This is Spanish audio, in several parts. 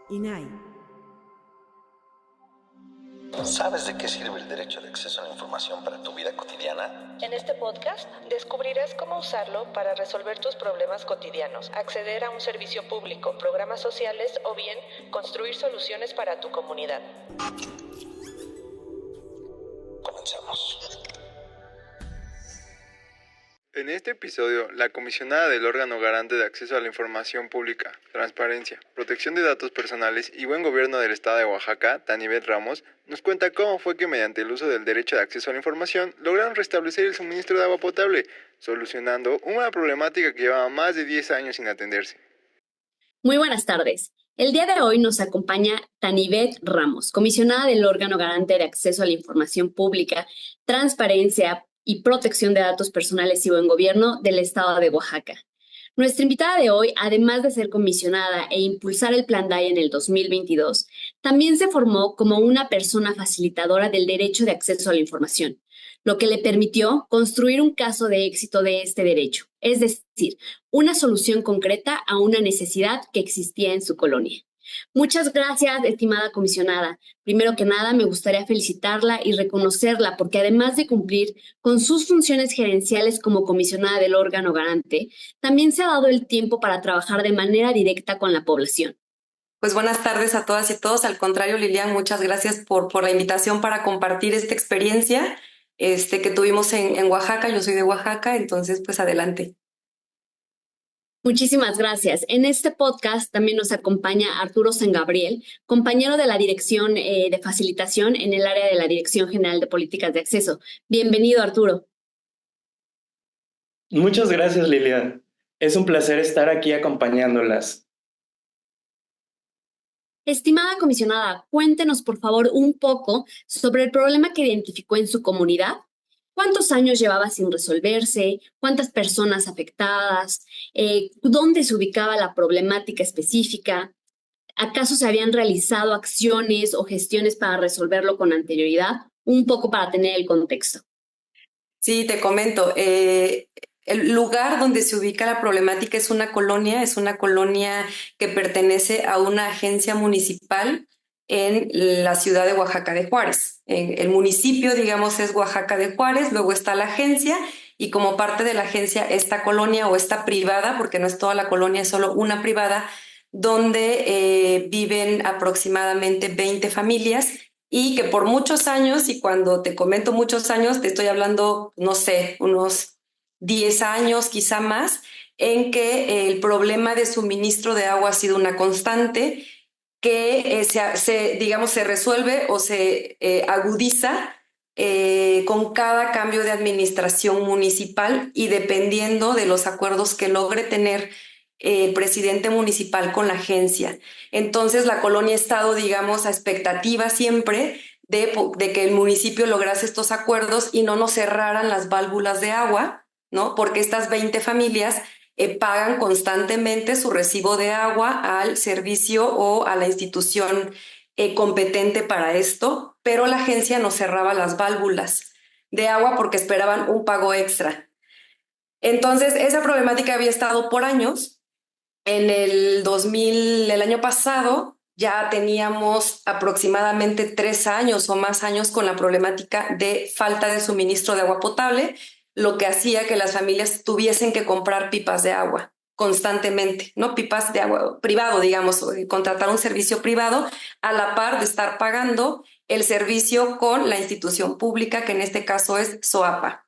INAI. ¿Sabes de qué sirve el derecho de acceso a la información para tu vida cotidiana? En este podcast descubrirás cómo usarlo para resolver tus problemas cotidianos, acceder a un servicio público, programas sociales o bien construir soluciones para tu comunidad. Comenzamos. En este episodio, la comisionada del órgano garante de acceso a la información pública, transparencia, protección de datos personales y buen gobierno del estado de Oaxaca, Tanibet Ramos, nos cuenta cómo fue que mediante el uso del derecho de acceso a la información lograron restablecer el suministro de agua potable, solucionando una problemática que llevaba más de 10 años sin atenderse. Muy buenas tardes. El día de hoy nos acompaña Tanibet Ramos, comisionada del órgano garante de acceso a la información pública, transparencia y protección de datos personales y buen gobierno del estado de Oaxaca. Nuestra invitada de hoy, además de ser comisionada e impulsar el Plan DAI en el 2022, también se formó como una persona facilitadora del derecho de acceso a la información, lo que le permitió construir un caso de éxito de este derecho, es decir, una solución concreta a una necesidad que existía en su colonia. Muchas gracias, estimada comisionada. Primero que nada, me gustaría felicitarla y reconocerla porque además de cumplir con sus funciones gerenciales como comisionada del órgano garante, también se ha dado el tiempo para trabajar de manera directa con la población. Pues buenas tardes a todas y todos. Al contrario, Lilian, muchas gracias por la invitación para compartir esta experiencia que tuvimos en Oaxaca. Yo soy de Oaxaca, entonces pues adelante. Muchísimas gracias. En este podcast también nos acompaña Arturo Sangabriel, compañero de la Dirección de Facilitación en el área de la Dirección General de Políticas de Acceso. Bienvenido, Arturo. Muchas gracias, Lilian. Es un placer estar aquí acompañándolas. Estimada comisionada, cuéntenos por favor un poco sobre el problema que identificó en su comunidad. ¿Cuántos años llevaba sin resolverse? ¿Cuántas personas afectadas? ¿Dónde se ubicaba la problemática específica? ¿Acaso se habían realizado acciones o gestiones para resolverlo con anterioridad? Un poco para tener el contexto. Sí, te comento. El lugar donde se ubica la problemática es una colonia que pertenece a una agencia municipal en la ciudad de Oaxaca de Juárez. El municipio, digamos, es Oaxaca de Juárez, luego está la agencia y como parte de la agencia esta colonia o esta privada, porque no es toda la colonia, es solo una privada, donde viven aproximadamente 20 familias y que por muchos años, y cuando te comento muchos años, te estoy hablando, no sé, unos 10 años, quizá más, en que el problema de suministro de agua ha sido una constante que se resuelve o se agudiza con cada cambio de administración municipal y dependiendo de los acuerdos que logre tener el presidente municipal con la agencia. Entonces la colonia ha estado, digamos, a expectativa siempre de que el municipio lograse estos acuerdos y no nos cerraran las válvulas de agua, ¿no? Porque estas 20 familias pagan constantemente su recibo de agua al servicio o a la institución competente para esto, pero la agencia no cerraba las válvulas de agua porque esperaban un pago extra. Entonces, esa problemática había estado por años. En el año pasado, ya teníamos aproximadamente 3 años o más años con la problemática de falta de suministro de agua potable, lo que hacía que las familias tuviesen que comprar pipas de agua constantemente, ¿no? Pipas de agua privado, digamos, contratar un servicio privado a la par de estar pagando el servicio con la institución pública, que en este caso es SOAPA.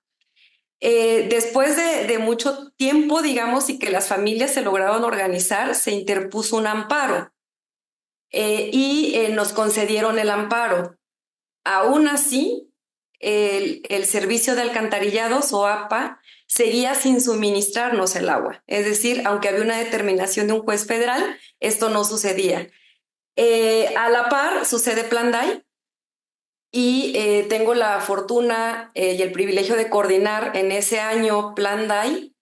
Después de mucho tiempo, digamos, y que las familias se lograron organizar, se interpuso un amparo y nos concedieron el amparo. Aún así, el servicio de alcantarillado, SOAPA, seguía sin suministrarnos el agua. Es decir, aunque había una determinación de un juez federal, esto no sucedía. A la par sucede Plan DAI y tengo la fortuna y el privilegio de coordinar en ese año Plan DAI.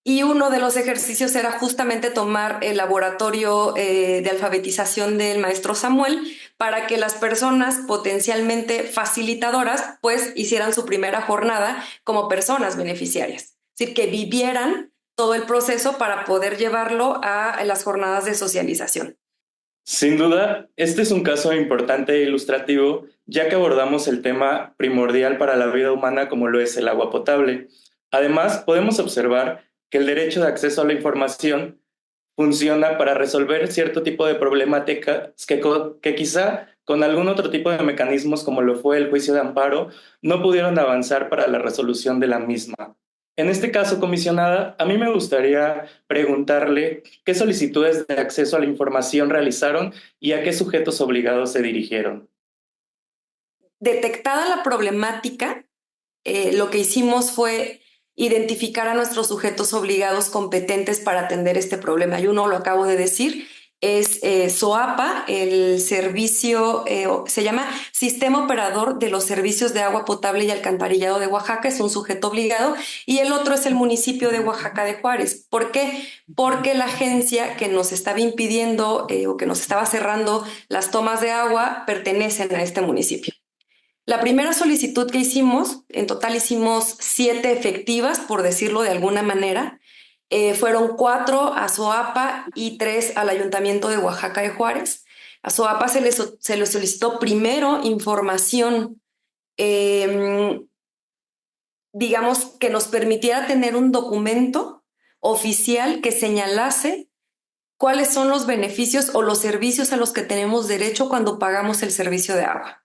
Y uno de los ejercicios era justamente tomar el laboratorio de alfabetización del maestro Samuel para que las personas potencialmente facilitadoras pues hicieran su primera jornada como personas beneficiarias. Es decir, que vivieran todo el proceso para poder llevarlo a las jornadas de socialización. Sin duda, este es un caso importante e ilustrativo, ya que abordamos el tema primordial para la vida humana como lo es el agua potable. Además, podemos observar que el derecho de acceso a la información funciona para resolver cierto tipo de problemáticas que quizá con algún otro tipo de mecanismos, como lo fue el juicio de amparo, no pudieron avanzar para la resolución de la misma. En este caso, comisionada, a mí me gustaría preguntarle qué solicitudes de acceso a la información realizaron y a qué sujetos obligados se dirigieron. Detectada la problemática, lo que hicimos fue identificar a nuestros sujetos obligados competentes para atender este problema. Y uno, lo acabo de decir, es SOAPA, el servicio, se llama Sistema Operador de los Servicios de Agua Potable y Alcantarillado de Oaxaca, es un sujeto obligado, y el otro es el municipio de Oaxaca de Juárez. ¿Por qué? Porque la agencia que nos estaba impidiendo o que nos estaba cerrando las tomas de agua pertenecen a este municipio. La primera solicitud que hicimos, en total hicimos 7 efectivas, por decirlo de alguna manera. Fueron 4 a SOAPA y 3 al Ayuntamiento de Oaxaca de Juárez. A SOAPA se le solicitó primero información, digamos, que nos permitiera tener un documento oficial que señalase cuáles son los beneficios o los servicios a los que tenemos derecho cuando pagamos el servicio de agua.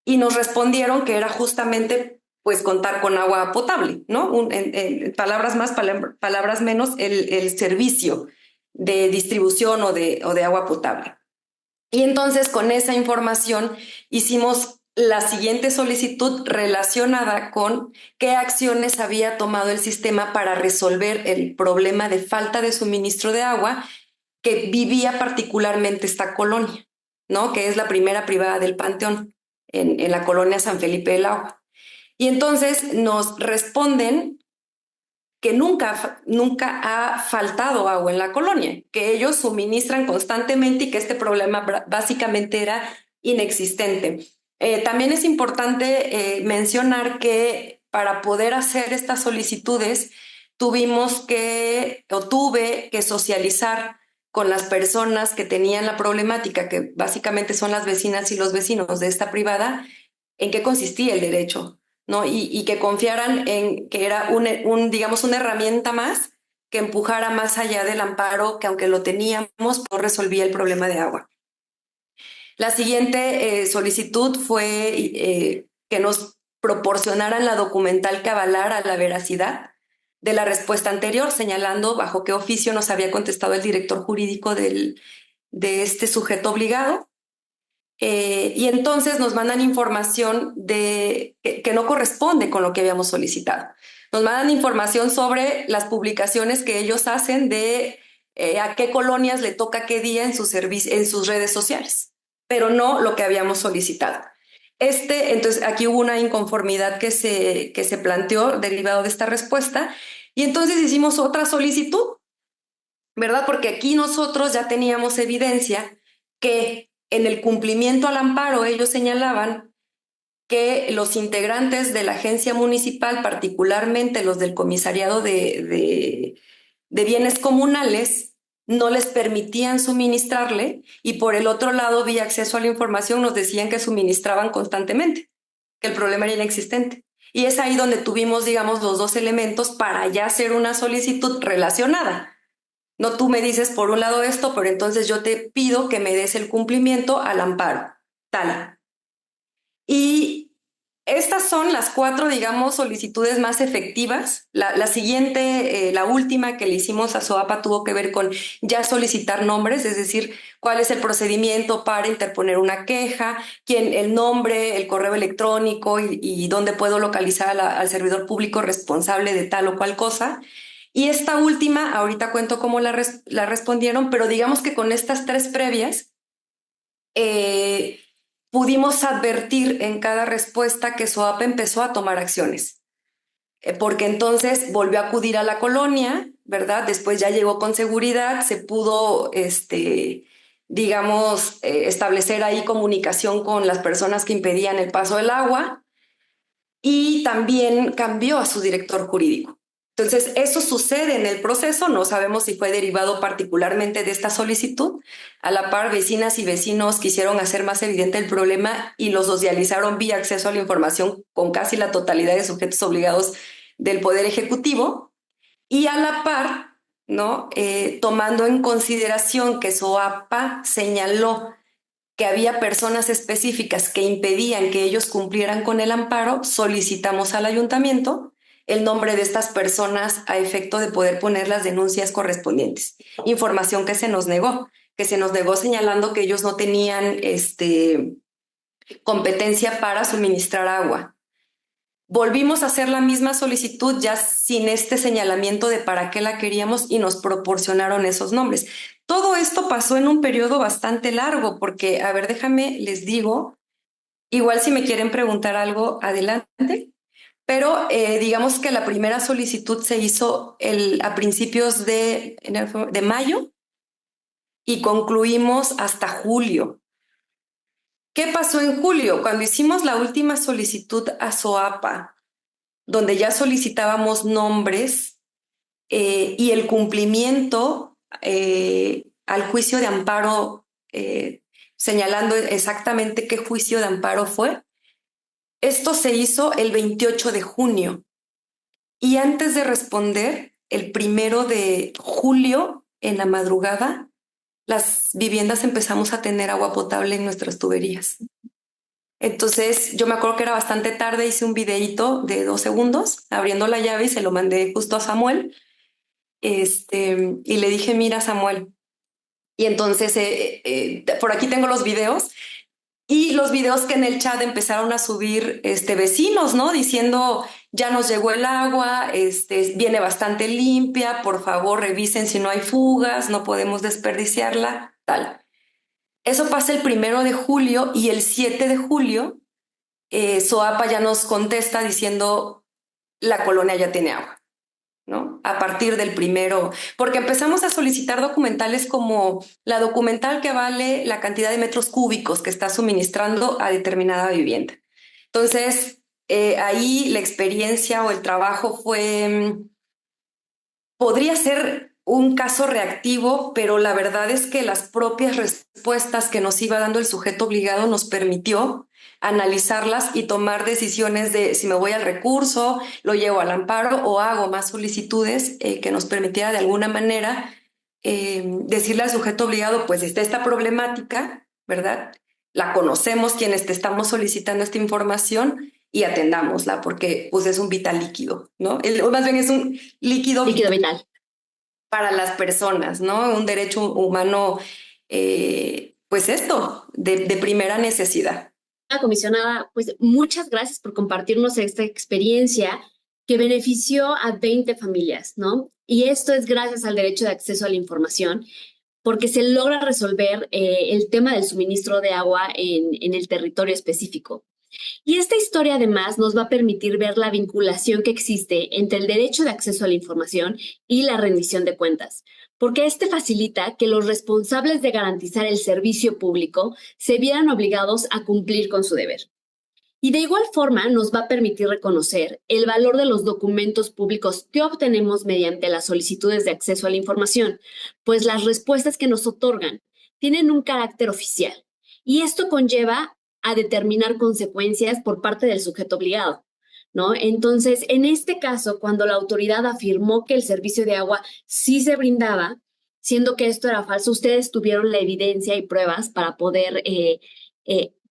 Y nos respondieron que era justamente pues contar con agua potable, ¿no? En palabras más, palabras menos, el servicio de distribución o de agua potable. Y entonces con esa información hicimos la siguiente solicitud relacionada con qué acciones había tomado el sistema para resolver el problema de falta de suministro de agua que vivía particularmente esta colonia, ¿no? Que es la primera privada del Panteón, en la colonia San Felipe del Agua. Y entonces nos responden que nunca ha faltado agua en la colonia, que ellos suministran constantemente y que este problema básicamente era inexistente. También es importante mencionar que para poder hacer estas solicitudes tuve que socializar con las personas que tenían la problemática, que básicamente son las vecinas y los vecinos de esta privada, en qué consistía el derecho, ¿no? Y que confiaran en que era digamos, una herramienta más que empujara más allá del amparo, que aunque lo teníamos, no resolvía el problema de agua. La siguiente solicitud fue que nos proporcionaran la documental que avalara la veracidad de la respuesta anterior, señalando bajo qué oficio nos había contestado el director jurídico de este sujeto obligado. Y entonces nos mandan información que no corresponde con lo que habíamos solicitado. Nos mandan información sobre las publicaciones que ellos hacen de a qué colonias le toca qué día en sus redes sociales, pero no lo que habíamos solicitado. Entonces aquí hubo una inconformidad que se planteó derivado de esta respuesta, y entonces hicimos otra solicitud, ¿verdad? Porque aquí nosotros ya teníamos evidencia que en el cumplimiento al amparo ellos señalaban que los integrantes de la agencia municipal, particularmente los del comisariado de bienes comunales, no les permitían suministrarle, y por el otro lado, vía acceso a la información, nos decían que suministraban constantemente, que el problema era inexistente. Y es ahí donde tuvimos, digamos, los dos elementos para ya hacer una solicitud relacionada. No, tú me dices por un lado esto, pero entonces yo te pido que me des el cumplimiento al amparo, tal. Y estas son las 4, digamos, solicitudes más efectivas. La siguiente, la última que le hicimos a SOAPA tuvo que ver con ya solicitar nombres, es decir, cuál es el procedimiento para interponer una queja, el nombre, el correo electrónico y dónde puedo localizar al servidor público responsable de tal o cual cosa. Y esta última, ahorita cuento cómo la respondieron, pero digamos que con estas 3 previas, pudimos advertir en cada respuesta que SOAPA empezó a tomar acciones, porque entonces volvió a acudir a la colonia, ¿verdad? Después ya llegó con seguridad, se pudo, digamos, establecer ahí comunicación con las personas que impedían el paso del agua, y también cambió a su director jurídico. Entonces, eso sucede en el proceso, no sabemos si fue derivado particularmente de esta solicitud. A la par, vecinas y vecinos quisieron hacer más evidente el problema y lo socializaron vía acceso a la información con casi la totalidad de sujetos obligados del Poder Ejecutivo. Y a la par, ¿no? Tomando en consideración que SOAPA señaló que había personas específicas que impedían que ellos cumplieran con el amparo, solicitamos al ayuntamiento el nombre de estas personas a efecto de poder poner las denuncias correspondientes. Información que se nos negó señalando que ellos no tenían competencia para suministrar agua. Volvimos a hacer la misma solicitud ya sin este señalamiento de para qué la queríamos y nos proporcionaron esos nombres. Todo esto pasó en un periodo bastante largo porque, a ver, déjame, les digo, igual si me quieren preguntar algo, adelante. Pero digamos que la primera solicitud se hizo a principios de mayo y concluimos hasta julio. ¿Qué pasó en julio? Cuando hicimos la última solicitud a SOAPA, donde ya solicitábamos nombres y el cumplimiento al juicio de amparo, señalando exactamente qué juicio de amparo fue, esto se hizo el 28 de junio y antes de responder, el 1 de julio, en la madrugada, las viviendas empezamos a tener agua potable en nuestras tuberías. Entonces, yo me acuerdo que era bastante tarde, hice un videíto de 2 segundos abriendo la llave y se lo mandé justo a Samuel. Y le dije, mira, Samuel. Y entonces, por aquí tengo los videos. Y los videos que en el chat empezaron a subir vecinos, ¿no? Diciendo, ya nos llegó el agua, viene bastante limpia, por favor revisen si no hay fugas, no podemos desperdiciarla, tal. Eso pasa el 1 de julio y el 7 de julio SOAPA ya nos contesta diciendo, la colonia ya tiene agua, ¿no? A partir del 1, porque empezamos a solicitar documentales como la documental que vale la cantidad de metros cúbicos que está suministrando a determinada vivienda. Entonces, ahí la experiencia o el trabajo podría ser un caso reactivo, pero la verdad es que las propias respuestas que nos iba dando el sujeto obligado nos permitió analizarlas y tomar decisiones de si me voy al recurso, lo llevo al amparo o hago más solicitudes que nos permitiera de alguna manera decirle al sujeto obligado, pues está esta problemática, ¿verdad? La conocemos quienes te estamos solicitando esta información y atendámosla porque pues es un vital líquido, ¿no? Más bien es un líquido vital para las personas, ¿no? Un derecho humano, pues esto, de primera necesidad. Comisionada, pues muchas gracias por compartirnos esta experiencia que benefició a 20 familias, ¿no? Y esto es gracias al derecho de acceso a la información, porque se logra resolver el tema del suministro de agua en el territorio específico. Y esta historia además nos va a permitir ver la vinculación que existe entre el derecho de acceso a la información y la rendición de cuentas, porque este facilita que los responsables de garantizar el servicio público se vieran obligados a cumplir con su deber. Y de igual forma nos va a permitir reconocer el valor de los documentos públicos que obtenemos mediante las solicitudes de acceso a la información, pues las respuestas que nos otorgan tienen un carácter oficial. Y esto conlleva a determinar consecuencias por parte del sujeto obligado, ¿no? Entonces, en este caso, cuando la autoridad afirmó que el servicio de agua sí se brindaba, siendo que esto era falso, ustedes tuvieron la evidencia y pruebas para poder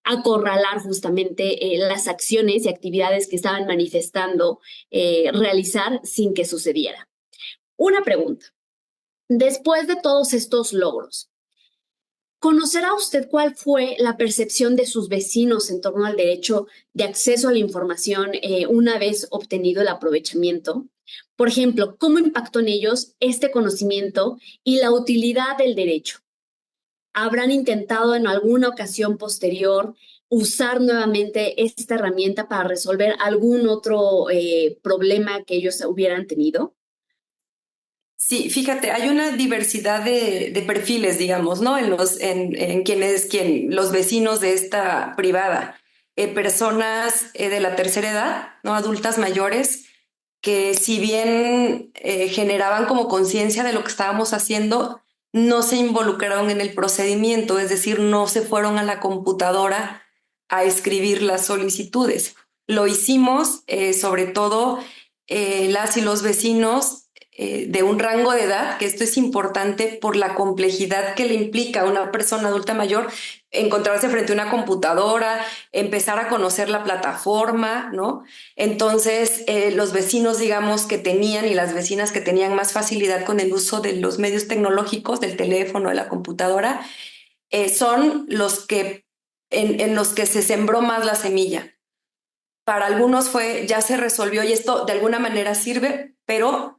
acorralar justamente las acciones y actividades que estaban manifestando realizar sin que sucediera. Una pregunta. Después de todos estos logros, ¿conocerá usted cuál fue la percepción de sus vecinos en torno al derecho de acceso a la información una vez obtenido el aprovechamiento? Por ejemplo, ¿cómo impactó en ellos este conocimiento y la utilidad del derecho? ¿Habrán intentado en alguna ocasión posterior usar nuevamente esta herramienta para resolver algún otro problema que ellos hubieran tenido? Sí, fíjate, hay una diversidad de perfiles, digamos, ¿no? En los vecinos de esta privada, personas de la tercera edad, ¿no? Adultas mayores, que si bien generaban como conciencia de lo que estábamos haciendo, no se involucraron en el procedimiento, es decir, no se fueron a la computadora a escribir las solicitudes. Lo hicimos sobre todo las y los vecinos de un rango de edad, que esto es importante por la complejidad que le implica a una persona adulta mayor encontrarse frente a una computadora, empezar a conocer la plataforma, ¿no? Entonces, los vecinos, digamos, que tenían y las vecinas que tenían más facilidad con el uso de los medios tecnológicos, del teléfono, de la computadora, son los que en los que se sembró más la semilla. Para algunos ya se resolvió y esto de alguna manera sirve, pero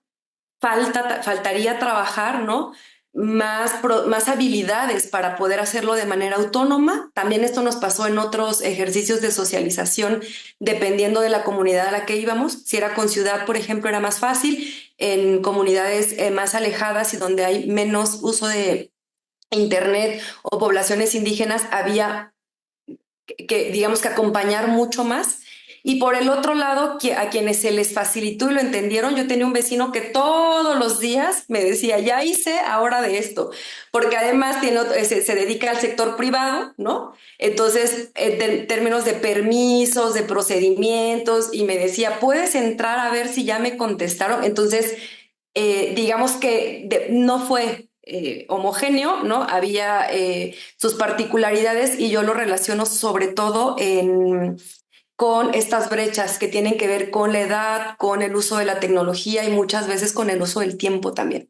faltaría trabajar, ¿no? Más habilidades para poder hacerlo de manera autónoma. También esto nos pasó en otros ejercicios de socialización, dependiendo de la comunidad a la que íbamos. Si era con ciudad, por ejemplo, era más fácil. En comunidades más alejadas y donde hay menos uso de internet o poblaciones indígenas, había digamos que acompañar mucho más. Y por el otro lado, a quienes se les facilitó y lo entendieron, yo tenía un vecino que todos los días me decía, ya hice ahora de esto, porque además se dedica al sector privado, ¿no? Entonces, en términos de permisos, de procedimientos, y me decía, ¿puedes entrar a ver si ya me contestaron? Entonces, digamos que no fue homogéneo, ¿no? Había sus particularidades y yo lo relaciono sobre todo con estas brechas que tienen que ver con la edad, con el uso de la tecnología y muchas veces con el uso del tiempo también.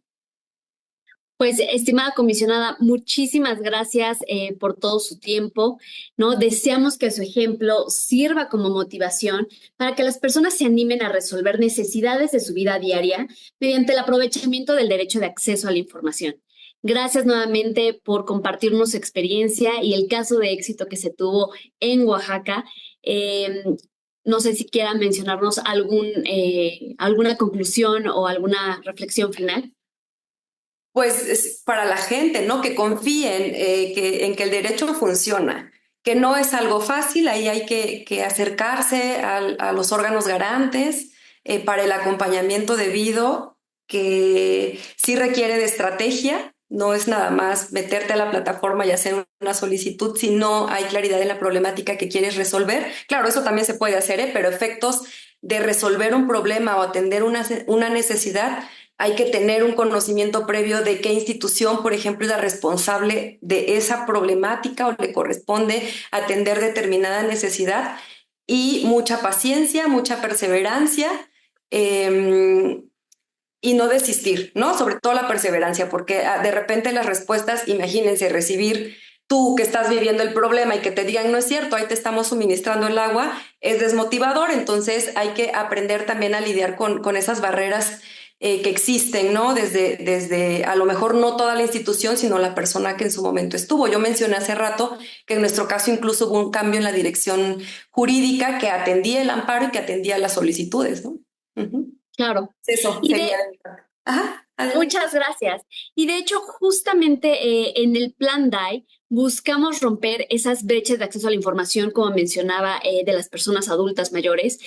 Pues, estimada comisionada, muchísimas gracias por todo su tiempo, ¿no? Deseamos que su ejemplo sirva como motivación para que las personas se animen a resolver necesidades de su vida diaria mediante el aprovechamiento del derecho de acceso a la información. Gracias nuevamente por compartirnos su experiencia y el caso de éxito que se tuvo en Oaxaca. No sé si quieran mencionarnos alguna conclusión o alguna reflexión final. Pues es para la gente, ¿no? Que confíen en que el derecho funciona, que no es algo fácil, ahí hay que acercarse a los órganos garantes para el acompañamiento debido, que sí requiere de estrategia, no es nada más meterte a la plataforma y hacer una solicitud si no hay claridad en la problemática que quieres resolver. Claro, eso también se puede hacer, pero efectos de resolver un problema o atender una necesidad, hay que tener un conocimiento previo de qué institución, por ejemplo, es la responsable de esa problemática o le corresponde atender determinada necesidad, y mucha paciencia, mucha perseverancia y no desistir, ¿no? Sobre todo la perseverancia, porque de repente las respuestas, imagínense recibir tú que estás viviendo el problema y que te digan no es cierto, ahí te estamos suministrando el agua, es desmotivador. Entonces hay que aprender también a lidiar con esas barreras que existen, ¿no? Desde a lo mejor no toda la institución, sino la persona que en su momento estuvo. Yo mencioné hace rato que en nuestro caso incluso hubo un cambio en la dirección jurídica que atendía el amparo y que atendía las solicitudes, ¿no? Claro. Eso Y sería. Ajá, muchas gracias. Y de hecho, justamente en el Plan DAI buscamos romper esas brechas de acceso a la información, como mencionaba, de las personas adultas mayores,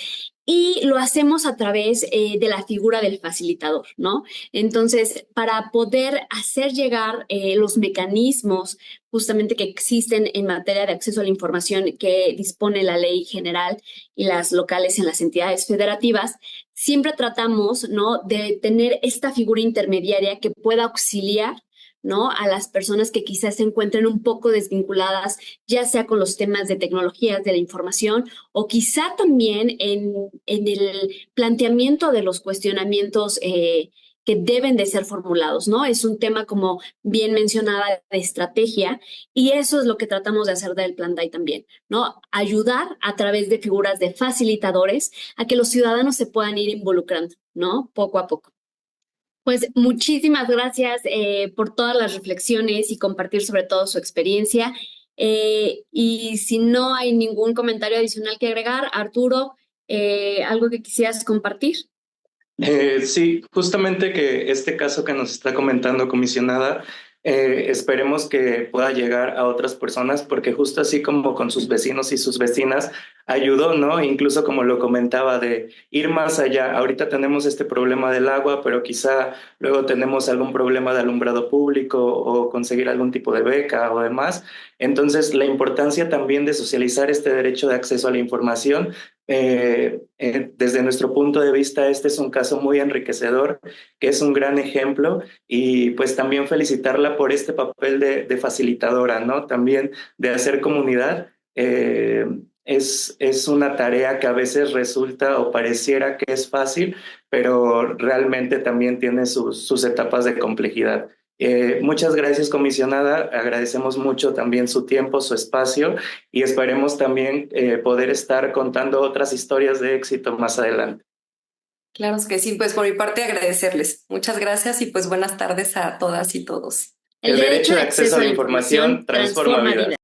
y lo hacemos a través de la figura del facilitador, ¿no? Entonces, para poder hacer llegar los mecanismos justamente que existen en materia de acceso a la información que dispone la ley general y las locales en las entidades federativas, siempre tratamos, ¿no?, de tener esta figura intermediaria que pueda auxiliar, ¿no?, a las personas que quizás se encuentren un poco desvinculadas, ya sea con los temas de tecnologías de la información o quizá también en el planteamiento de los cuestionamientos que deben de ser formulados, ¿no? Es un tema, como bien mencionaba, de estrategia, y eso es lo que tratamos de hacer del Plan DAI también, ¿no? Ayudar a través de figuras de facilitadores a que los ciudadanos se puedan ir involucrando, ¿no? Poco a poco. Pues muchísimas gracias por todas las reflexiones y compartir sobre todo su experiencia. Y si no hay ningún comentario adicional que agregar, Arturo, ¿algo que quisieras compartir? Sí, justamente que este caso que nos está comentando, comisionada, esperemos que pueda llegar a otras personas, porque justo así como con sus vecinos y sus vecinas ayudó, ¿no? Incluso como lo comentaba, de ir más allá. Ahorita tenemos este problema del agua, pero quizá luego tenemos algún problema de alumbrado público o conseguir algún tipo de beca o demás. Entonces, la importancia también de socializar este derecho de acceso a la información. Desde nuestro punto de vista, este es un caso muy enriquecedor, que es un gran ejemplo, y pues también felicitarla por este papel de facilitadora, ¿no? También de hacer comunidad. Es una tarea que a veces resulta o pareciera que es fácil, pero realmente también tiene sus etapas de complejidad. Muchas gracias, comisionada. Agradecemos mucho también su tiempo, su espacio, y esperemos también poder estar contando otras historias de éxito más adelante. Claro que sí, pues por mi parte agradecerles. Muchas gracias y pues buenas tardes a todas y todos. El derecho de acceso a la información transforma vidas.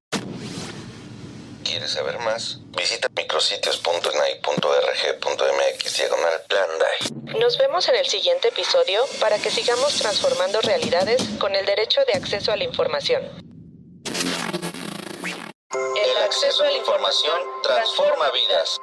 ¿Quieres saber más? Visita micrositios.snai.org.mx/Plan DAI. Nos vemos en el siguiente episodio para que sigamos transformando realidades con el derecho de acceso a la información. El acceso a la información transforma vidas.